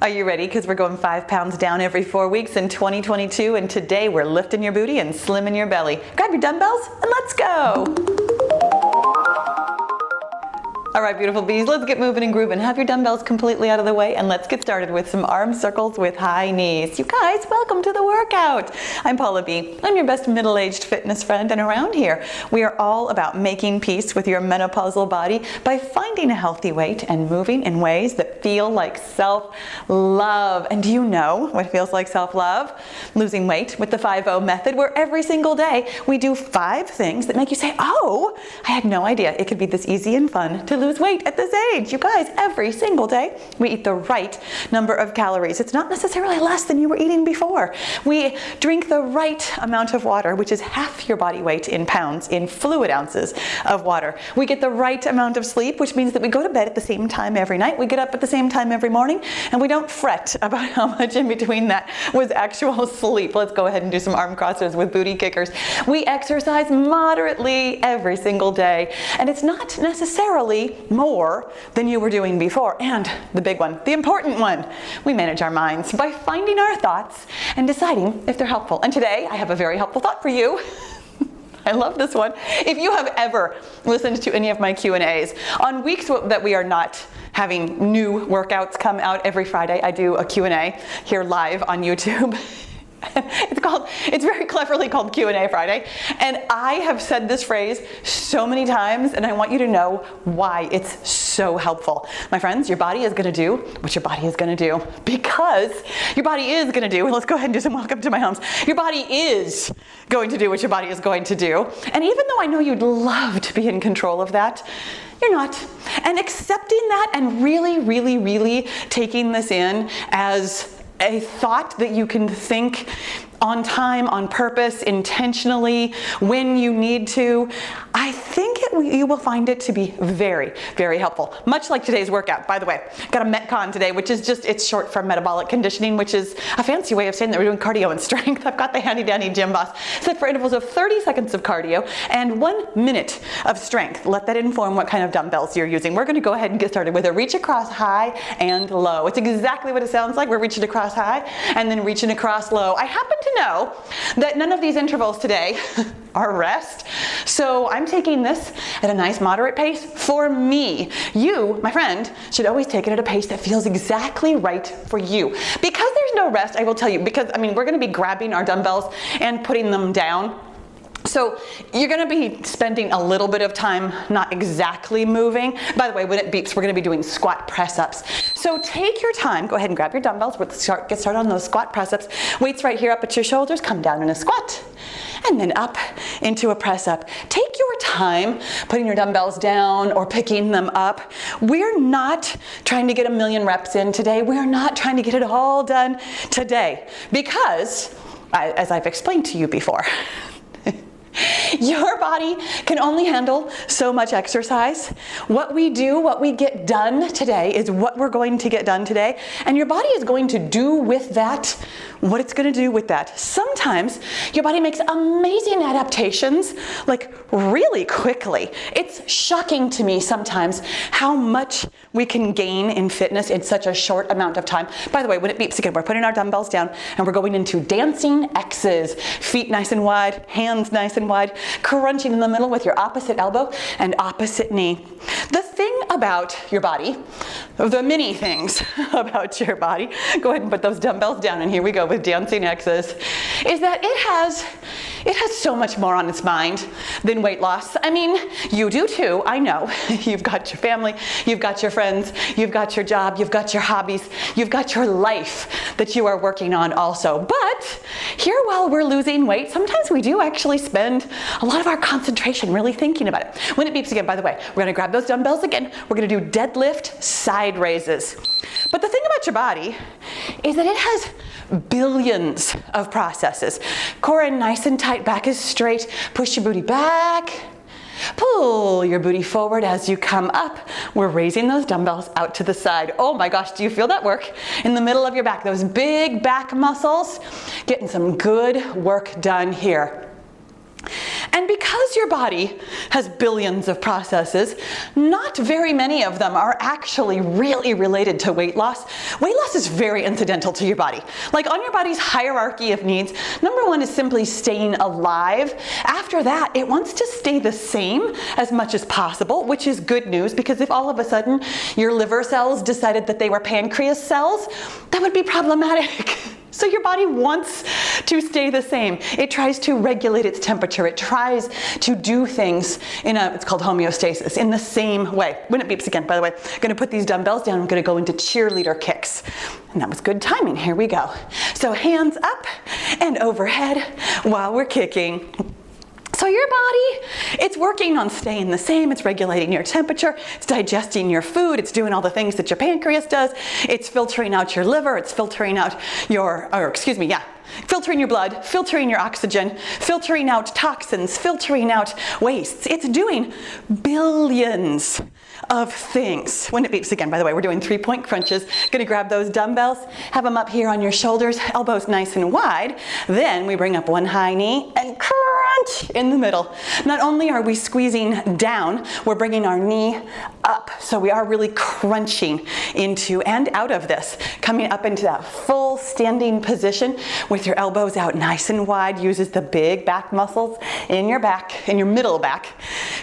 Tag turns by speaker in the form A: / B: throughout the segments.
A: Are you ready? Because we're going 5 pounds down every 4 weeks in 2022, and today we're lifting your booty and slimming your belly. Grab your dumbbells and let's go. All right, beautiful bees, let's get moving and grooving. Have your dumbbells completely out of the way and let's get started with some arm circles with high knees. You guys, welcome to the workout. I'm Paula B. I'm your best middle-aged fitness friend, and around here, we are all about making peace with your menopausal body by finding a healthy weight and moving in ways that feel like self-love. And do you know what feels like self-love? Losing weight with the 5-0 method, where every single day we do 5 things that make you say, oh, I had no idea it could be this easy and fun to lose weight at this age. You guys, every single day we eat the right number of calories. It's not necessarily less than you were eating before. We drink the right amount of water, which is half your body weight in pounds in fluid ounces of water. We get the right amount of sleep, which means that we go to bed at the same time every night. We get up at the same time every morning, and we don't fret about how much in between that was actual sleep. Let's go ahead and do some arm crosses with booty kickers. We exercise moderately every single day, and it's not necessarily more than you were doing before. And the big one, the important one, we manage our minds by finding our thoughts and deciding if they're helpful. And today I have a very helpful thought for you. I love this one. If you have ever listened to any of my Q&As, on weeks that we are not having new workouts come out every Friday, I do a Q&A here live on YouTube. It's very cleverly called Q&A Friday. And I have said this phrase so many times, and I want you to know why it's so helpful. My friends, your body is going to do what your body is going to do, because your body is going to do, and let's go ahead and do some welcome to my homes. Your body is going to do what your body is going to do. And even though I know you'd love to be in control of that, you're not. And accepting that and really, really, really taking this in as a thought that you can think on time, on purpose, intentionally, when you need to, I think you will find it to be very, very helpful. Much like today's workout, by the way. Got a Metcon today, which is just, it's short for metabolic conditioning, which is a fancy way of saying that we're doing cardio and strength. I've got the handy dandy gym boss set for intervals of 30 seconds of cardio and 1 minute of strength. Let that inform what kind of dumbbells you're using. We're gonna go ahead and get started with a reach across high and low. It's exactly what it sounds like. We're reaching across high and then reaching across low. I happen to know that none of these intervals today are rest, so I'm taking this at a nice moderate pace for me. You, my friend, should always take it at a pace that feels exactly right for you. Because there's no rest, I will tell you, because we're going to be grabbing our dumbbells and putting them down. So you're going to be spending a little bit of time not exactly moving. By the way, when it beeps, we're going to be doing squat press-ups. So take your time. Go ahead and grab your dumbbells. Get started on those squat press-ups. Weights right here up at your shoulders. Come down in a squat. And then up into a press-up. Take your time putting your dumbbells down or picking them up. We're not trying to get a million reps in today. We're not trying to get it all done today. Because, as I've explained to you before, your body can only handle so much exercise. What we do, what we get done today is what we're going to get done today. And your body is going to do with that what it's going to do with that. Sometimes your body makes amazing adaptations, like really quickly. It's shocking to me sometimes how much we can gain in fitness in such a short amount of time. By the way, when it beeps again, we're putting our dumbbells down and we're going into dancing X's. Feet nice and wide, hands nice and wide, crunching in the middle with your opposite elbow and opposite knee. The thing about your body, the many things about your body, go ahead and put those dumbbells down, and here we go with dancing X's, is that it has so much more on its mind than weight loss. You do too, I know. You've got your family, you've got your friends, you've got your job, you've got your hobbies, you've got your life that you are working on also. But here, while we're losing weight, sometimes we do actually spend a lot of our concentration really thinking about it. When it beeps again, by the way, we're gonna grab those dumbbells again. We're gonna do deadlift side raises. But the thing about your body is that it has billions of processes. Core in nice and tight, back is straight. Push your booty back. Pull your booty forward as you come up. We're raising those dumbbells out to the side. Oh my gosh, do you feel that work in the middle of your back? Those big back muscles, getting some good work done here. And because because your body has billions of processes, not very many of them are actually really related to weight loss. Weight loss is very incidental to your body. Like on your body's hierarchy of needs, number one is simply staying alive. After that, it wants to stay the same as much as possible, which is good news, because if all of a sudden your liver cells decided that they were pancreas cells, that would be problematic. So your body wants to stay the same. It tries to regulate its temperature. It tries to do things it's called homeostasis, in the same way. When it beeps again, by the way, I'm gonna put these dumbbells down. I'm gonna go into cheerleader kicks. And that was good timing. Here we go. So hands up and overhead while we're kicking. So your body, it's working on staying the same. It's regulating your temperature. It's digesting your food. It's doing all the things that your pancreas does. It's filtering out your liver. It's filtering out filtering your blood, filtering your oxygen, filtering out toxins, filtering out wastes. It's doing billions of things. When it beeps again, by the way, we're doing 3-point crunches. Gonna grab those dumbbells, have them up here on your shoulders, elbows nice and wide. Then we bring up one high knee and crunch in the middle. Not only are we squeezing down, we're bringing our knee up. So we are really crunching into and out of this, coming up into that full standing position with your elbows out nice and wide. Uses the big back muscles in your back, in your middle back.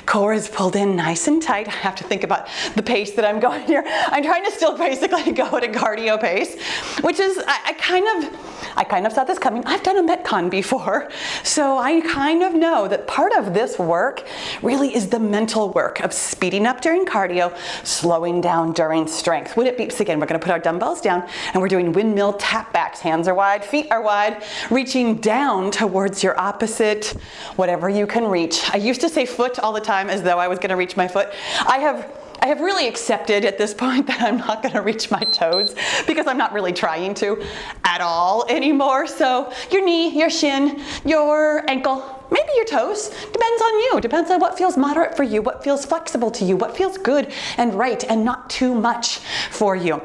A: Core is pulled in nice and tight. I have to think about the pace that I'm going here. I'm trying to still basically go at a cardio pace, which is, I kind of saw this coming. I've done a Metcon before, so I kind of know that part of this work really is the mental work of speeding up during cardio, slowing down during strength. When it beeps again, we're gonna put our dumbbells down and we're doing windmill tap backs. Hands are wide, feet are wide, reaching down towards your opposite, whatever you can reach. I used to say foot all the time as though I was gonna reach my foot. I have really accepted at this point that I'm not gonna reach my toes because I'm not really trying to at all anymore. So your knee, your shin, your ankle, maybe your toes, depends on you. Depends on what feels moderate for you, what feels flexible to you, what feels good and right and not too much for you.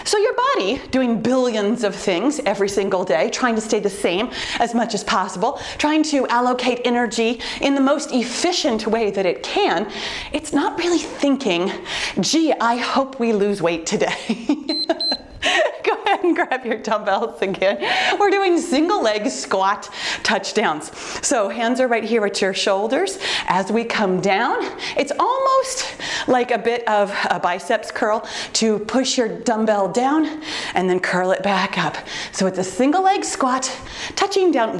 A: So your body doing billions of things every single day, trying to stay the same as much as possible, trying to allocate energy in the most efficient way that it can. It's not really thinking, gee, I hope we lose weight today. Go ahead and grab your dumbbells again. We're doing single leg squat touchdowns. So hands are right here at your shoulders. As we come down, it's almost like a bit of a biceps curl to push your dumbbell down and then curl it back up. So it's a single leg squat, touching down,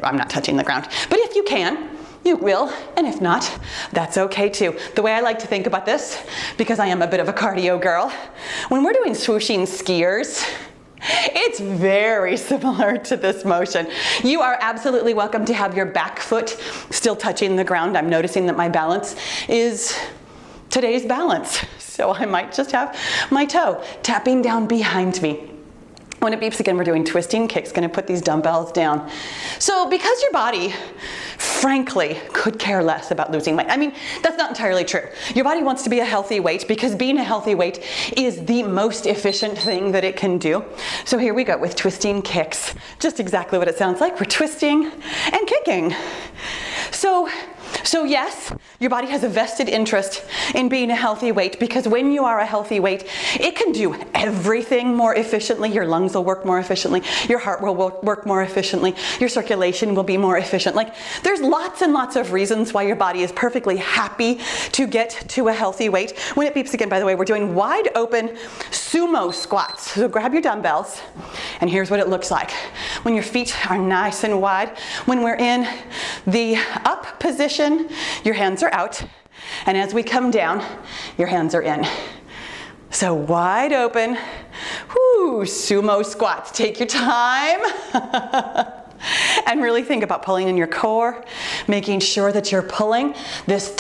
A: I'm not touching the ground, but if you can, you will, and if not, that's okay too. The way I like to think about this, because I am a bit of a cardio girl, when we're doing swooshing skiers, it's very similar to this motion. You are absolutely welcome to have your back foot still touching the ground. I'm noticing that my balance is today's balance, so I might just have my toe tapping down behind me. When it beeps again, we're doing twisting kicks. Gonna put these dumbbells down. So because your body, frankly, could care less about losing weight. I mean, that's not entirely true. Your body wants to be a healthy weight because being a healthy weight is the most efficient thing that it can do. So here we go with twisting kicks. Just exactly what it sounds like. We're twisting and kicking. So yes, your body has a vested interest in being a healthy weight because when you are a healthy weight, it can do everything more efficiently. Your lungs will work more efficiently. Your heart will work more efficiently. Your circulation will be more efficient. Like there's lots and lots of reasons why your body is perfectly happy to get to a healthy weight. When it beeps again, by the way, we're doing wide open sumo squats. So grab your dumbbells and here's what it looks like. When your feet are nice and wide, when we're in the up position, your hands are out, and as we come down, your hands are in. So wide open, whoo, sumo squats. Take your time. And really think about pulling in your core, making sure that you're pulling this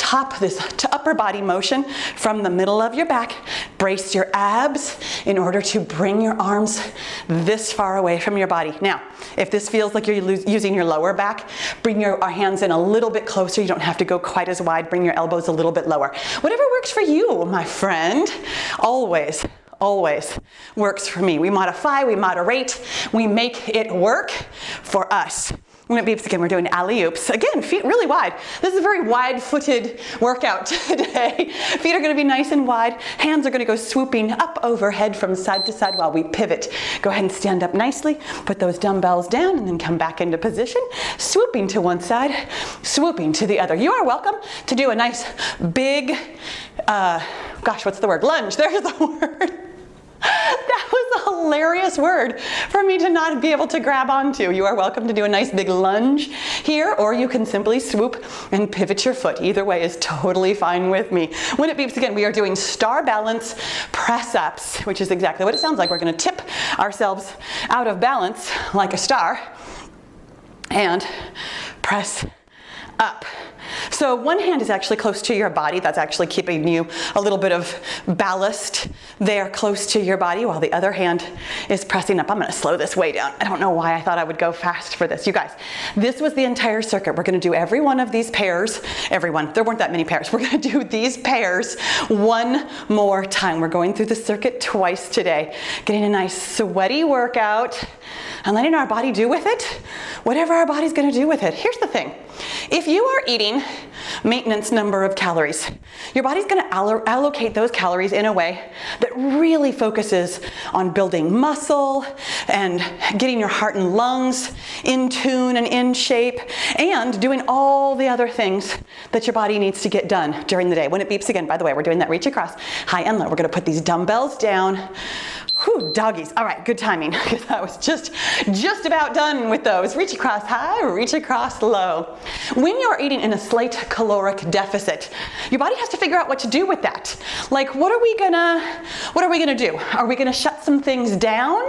A: upper body motion from the middle of your back. Brace your abs in order to bring your arms this far away from your body. Now, if this feels like you're using your lower back, bring your hands in a little bit closer. You don't have to go quite as wide. Bring your elbows a little bit lower. Whatever works for you, my friend. Always works for me. We modify, we moderate, we make it work for us. When it beeps again, we're doing alley-oops. Again, feet really wide. This is a very wide-footed workout today. Feet are gonna be nice and wide. Hands are gonna go swooping up overhead from side to side while we pivot. Go ahead and stand up nicely. Put those dumbbells down and then come back into position. Swooping to one side, swooping to the other. You are welcome to do a nice big, what's the word? Lunge, there's the word. That was a hilarious word for me to not be able to grab onto. You are welcome to do a nice big lunge here, or you can simply swoop and pivot your foot. Either way is totally fine with me. When it beeps again, we are doing star balance press-ups, which is exactly what it sounds like. We're going to tip ourselves out of balance like a star and press up. So one hand is actually close to your body. That's actually keeping you a little bit of ballast there close to your body, while the other hand is pressing up. I'm going to slow this way down. I don't know why I thought I would go fast for this. You guys, this was the entire circuit. We're going to do every one of these pairs. Everyone. There weren't that many pairs. We're going to do these pairs one more time. We're going through the circuit twice today, getting a nice sweaty workout and letting our body do with it whatever our body's going to do with it. Here's the thing. If you are eating maintenance number of calories, your body's going to allocate those calories in a way that really focuses on building muscle and getting your heart and lungs in tune and in shape, and doing all the other things that your body needs to get done during the day. When it beeps again, by the way, we're doing that reach across, high and low. We're going to put these dumbbells down. Whew, doggies. All right, good timing, because I was just about done with those. Reach across high, reach across low. When you're eating in a slight caloric deficit, your body has to figure out what to do with that. Like, what are we gonna do? Are we gonna shut some things down,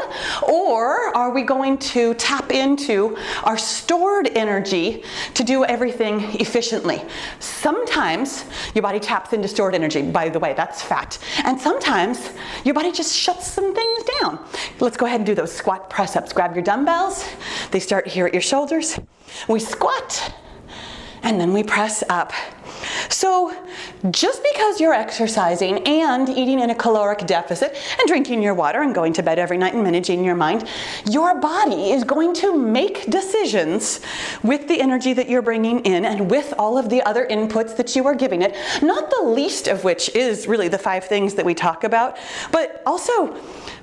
A: or are we going to tap into our stored energy to do everything efficiently? Sometimes your body taps into stored energy. By the way, that's fat. And sometimes your body just shuts some things down. Let's go ahead and do those squat press-ups. Grab your dumbbells. They start here at your shoulders. We squat, and then we press up. So just because you're exercising and eating in a caloric deficit and drinking your water and going to bed every night and managing your mind, your body is going to make decisions with the energy that you're bringing in and with all of the other inputs that you are giving it, not the least of which is really the 5 things that we talk about, but also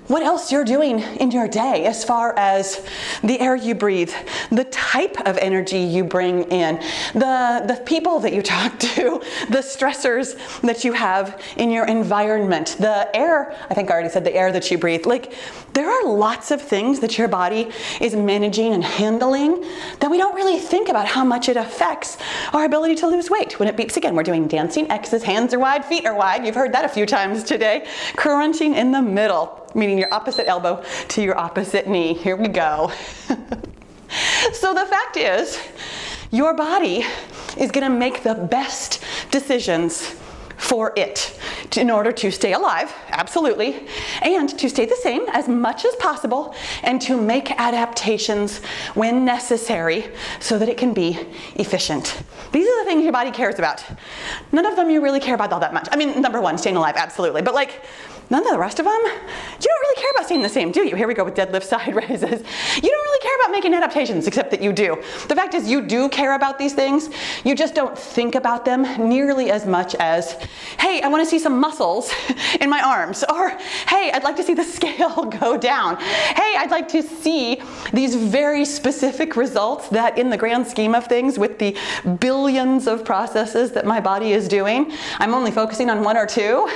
A: what else you're doing in your day as far as the air you breathe, the type of energy you bring in, the people that you talk to, the stressors that you have in your environment, the air, I think I already said the air that you breathe. Like, there are lots of things that your body is managing and handling that we don't really think about how much it affects our ability to lose weight. When it beeps again, we're doing dancing X's, hands are wide, feet are wide. You've heard that a few times today. Crunching in the middle, meaning your opposite elbow to your opposite knee. Here we go. So the fact is, your body is going to make the best decisions for it in order to stay alive, absolutely, and to stay the same as much as possible, and to make adaptations when necessary so that it can be efficient. These are the things your body cares about. None of them you really care about all that much. I mean, number 1, staying alive, absolutely, but like, none of the rest of them, you don't really care about staying the same, do you? Here we go with deadlift side raises. You don't really care about making adaptations, except that you do. The fact is, you do care about these things. You just don't think about them nearly as much as, hey, I want to see some muscles in my arms. Or, hey, I'd like to see the scale go down. Hey, I'd like to see these very specific results that, in the grand scheme of things, with the billions of processes that my body is doing, I'm only focusing on 1 or 2.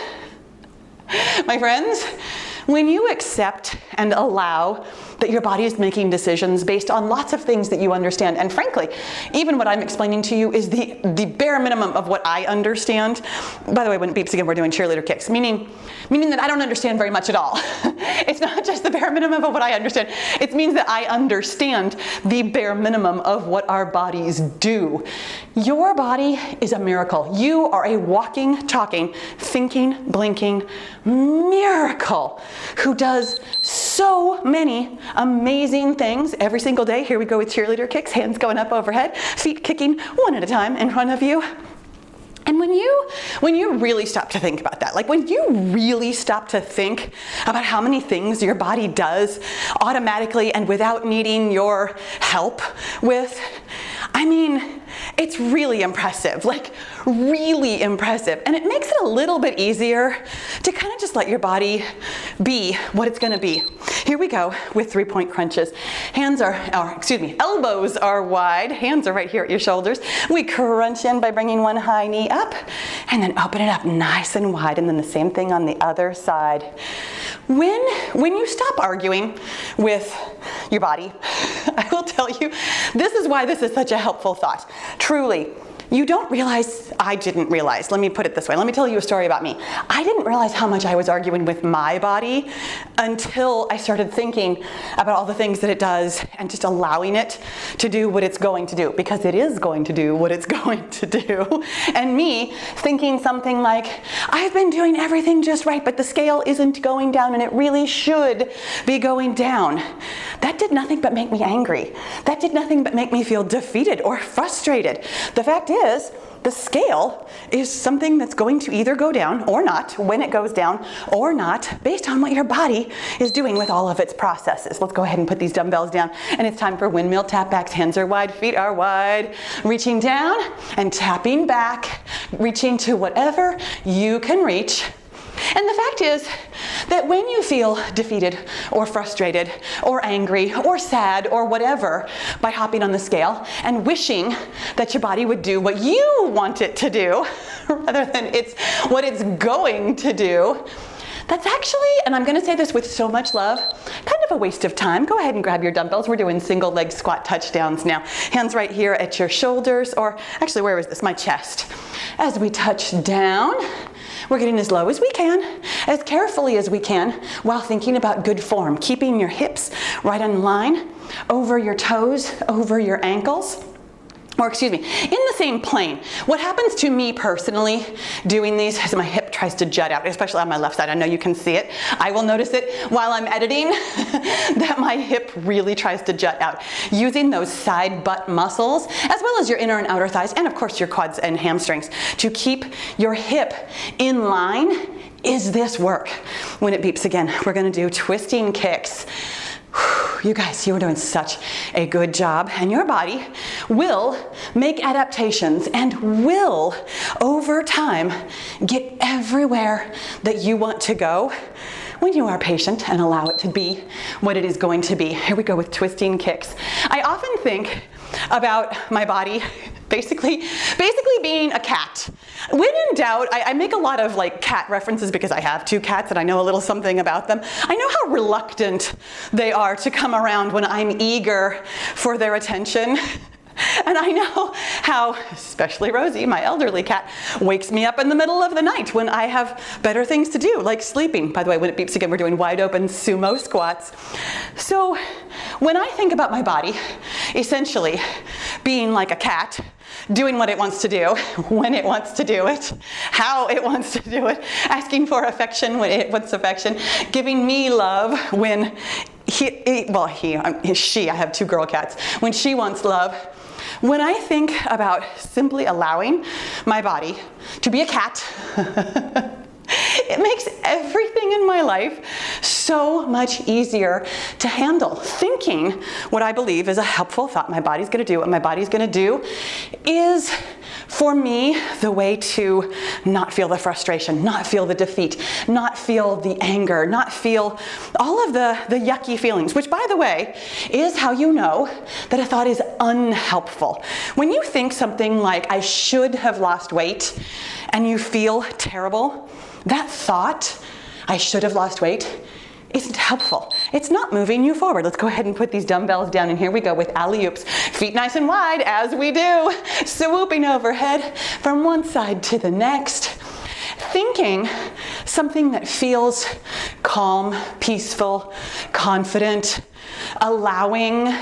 A: My friends, when you accept and allow that your body is making decisions based on lots of things that you understand, and frankly, even what I'm explaining to you is the bare minimum of what I understand. By the way, when it beeps again, we're doing cheerleader kicks, meaning that I don't understand very much at all. It's not just the bare minimum of what I understand. It means that I understand the bare minimum of what our bodies do. Your body is a miracle. You are a walking, talking, thinking, blinking miracle who does so many amazing things every single day. Here we go with cheerleader kicks, hands going up overhead, feet kicking one at a time in front of you. And And when you really stop to think about that, like when you really stop to think about how many things your body does automatically and without needing your help with, I mean, it's really impressive, like really impressive. And it makes it a little bit easier to kind of just let your body be what it's gonna be. Here we go with 3-point crunches. Elbows are wide, hands are right here at your shoulders. We crunch in by bringing one high knee up and then open it up nice and wide, and then the same thing on the other side. When you stop arguing with your body, I will tell you, this is why this is such a helpful thought. Truly, you don't realize, I didn't realize, let me put it this way, let me tell you a story about me. I didn't realize how much I was arguing with my body until I started thinking about all the things that it does and just allowing it to do what it's going to do, because it is going to do what it's going to do. And me thinking something like, I've been doing everything just right, but the scale isn't going down and it really should be going down. That did nothing but make me angry. That did nothing but make me feel defeated or frustrated. The fact is, the scale is something that's going to either go down or not, when it goes down or not, based on what your body is doing with all of its processes. Let's go ahead and put these dumbbells down, and it's time for windmill tap backs. Hands are wide, feet are wide. Reaching down and tapping back, reaching to whatever you can reach. And the fact is that when you feel defeated or frustrated or angry or sad or whatever by hopping on the scale and wishing that your body would do what you want it to do rather than what it's going to do, that's actually, and I'm going to say this with so much love, kind of a waste of time. Go ahead and grab your dumbbells. We're doing single leg squat touchdowns now. Hands right here at your shoulders, or actually, where is this? My chest. As we touch down, we're getting as low as we can, as carefully as we can, while thinking about good form, keeping your hips right on line, over your toes, over your ankles. In the same plane. What happens to me personally doing these is my hip tries to jut out, especially on my left side. I know you can see it. I will notice it while I'm editing that my hip really tries to jut out. Using those side butt muscles, as well as your inner and outer thighs, and of course your quads and hamstrings, to keep your hip in line is this work. When it beeps again, we're gonna do twisting kicks. You guys, you are doing such a good job, and your body will make adaptations and will, over time, get everywhere that you want to go when you are patient and allow it to be what it is going to be. Here we go with twisting kicks. I often think about my body basically being a cat. When in doubt, I make a lot of like cat references because I have 2 cats and I know a little something about them. I know how reluctant they are to come around when I'm eager for their attention. And I know how, especially Rosie, my elderly cat, wakes me up in the middle of the night when I have better things to do, like sleeping. By the way, when it beeps again, we're doing wide open sumo squats. So when I think about my body, essentially being like a cat, doing what it wants to do, when it wants to do it, how it wants to do it, asking for affection when it wants affection, giving me love when she, I have 2 girl cats, when she wants love. When I think about simply allowing my body to be a cat, it makes everything in my life so much easier to handle. Thinking what I believe is a helpful thought, my body's gonna do what my body's gonna do, is for me the way to not feel the frustration, not feel the defeat, not feel the anger, not feel all of the yucky feelings, which by the way is how you know that a thought is unhelpful. When you think something like, I should have lost weight, and you feel terrible, that thought, I should have lost weight, isn't helpful. It's not moving you forward. Let's go ahead and put these dumbbells down, and here we go with alley-oops. Feet nice and wide as we do. Swooping overhead from one side to the next. Thinking something that feels calm, peaceful, confident, allowing.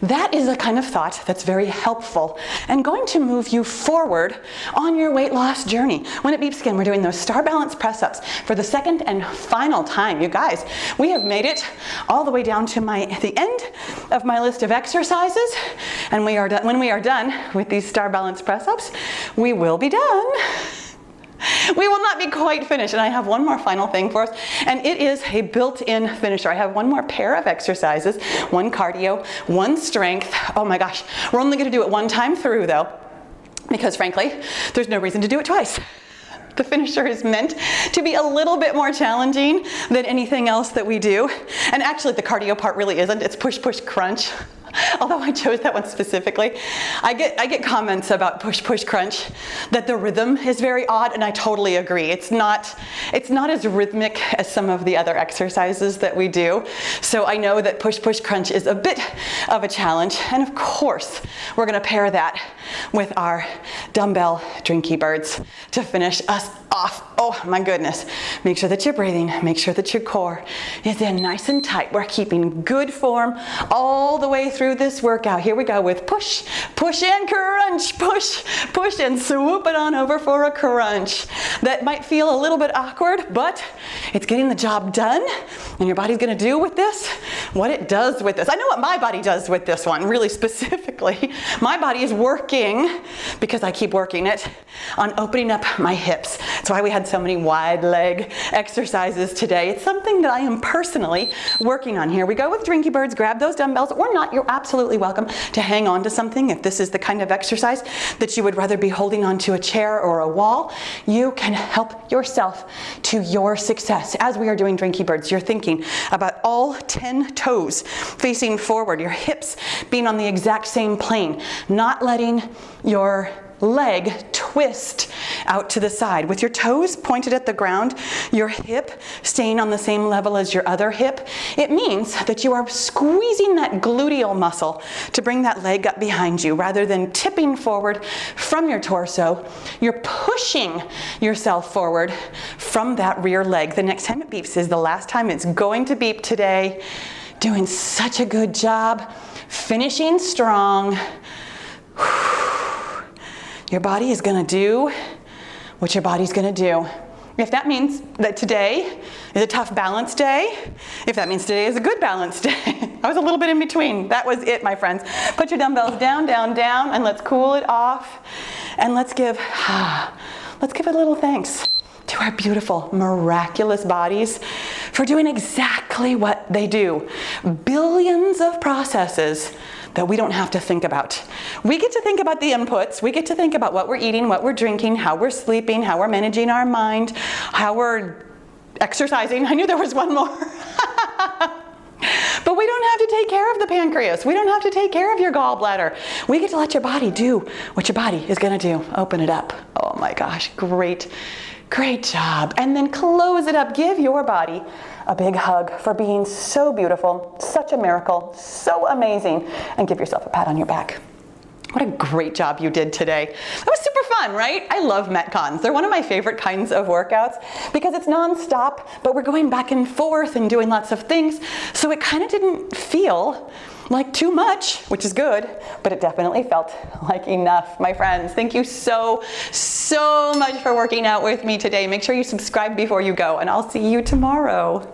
A: That is a kind of thought that's very helpful and going to move you forward on your weight loss journey. When it beeps again, we're doing those star balance press-ups for the second and final time. You guys, we have made it all the way down to the end of my list of exercises, and when we are done with these star balance press-ups, we will be done. We will not be quite finished, and I have one more final thing for us, and it is a built-in finisher. I have one more pair of exercises, one cardio, one strength. Oh my gosh, we're only gonna do it one time through though, because frankly, there's no reason to do it twice. The finisher is meant to be a little bit more challenging than anything else that we do. And actually the cardio part really isn't, it's push, push, crunch. Although I chose that one specifically. I get comments about push, push, crunch, that the rhythm is very odd, and I totally agree. It's not as rhythmic as some of the other exercises that we do. So I know that push, push, crunch is a bit of a challenge. And of course, we're gonna pair that with our dumbbell drinky birds to finish us off. Oh my goodness. Make sure that you're breathing. Make sure that your core is in nice and tight. We're keeping good form all the way through this workout. Here we go with push, push and crunch, push, push and swoop it on over for a crunch. That might feel a little bit awkward, but it's getting the job done, and your body's gonna do with this what it does with this. I know what my body does with this one, really specifically. My body is working, because I keep working it, on opening up my hips. That's why we had so many wide leg exercises today. It's something that I am personally working on. Here we go with drinky birds. Grab those dumbbells, or not, you're absolutely welcome to hang on to something. If this is the kind of exercise that you would rather be holding onto a chair or a wall, you can help yourself to your success. As we are doing drinky birds, you're thinking about all 10 toes facing forward, your hips being on the exact same plane, not letting your leg twist out to the side. With your toes pointed at the ground, your hip staying on the same level as your other hip, it means that you are squeezing that gluteal muscle to bring that leg up behind you. Rather than tipping forward from your torso, you're pushing yourself forward from that rear leg. The next time it beeps is the last time it's going to beep today. Doing such a good job. Finishing strong. Your body is gonna do what your body's gonna do. If that means that today is a tough balance day, if that means today is a good balance day, I was a little bit in between. That was it, my friends. Put your dumbbells down, down, down, and let's cool it off. And let's give a little thanks to our beautiful, miraculous bodies for doing exactly what they do. Billions of processes that we don't have to think about. We get to think about the inputs. We get to think about what we're eating, what we're drinking, how we're sleeping, how we're managing our mind, how we're exercising. I knew there was one more. But we don't have to take care of the pancreas. We don't have to take care of your gallbladder. We get to let your body do what your body is gonna do. Open it up. Oh my gosh, great job. And then close it up. Give your body a big hug for being so beautiful, such a miracle, so amazing, and give yourself a pat on your back. What a great job you did today. That was super fun, right? I love Metcons. They're one of my favorite kinds of workouts because it's nonstop, but we're going back and forth and doing lots of things, so it kind of didn't feel like too much, which is good, but it definitely felt like enough. My friends, thank you so much for working out with me today. Make sure you subscribe before you go, and I'll see you tomorrow.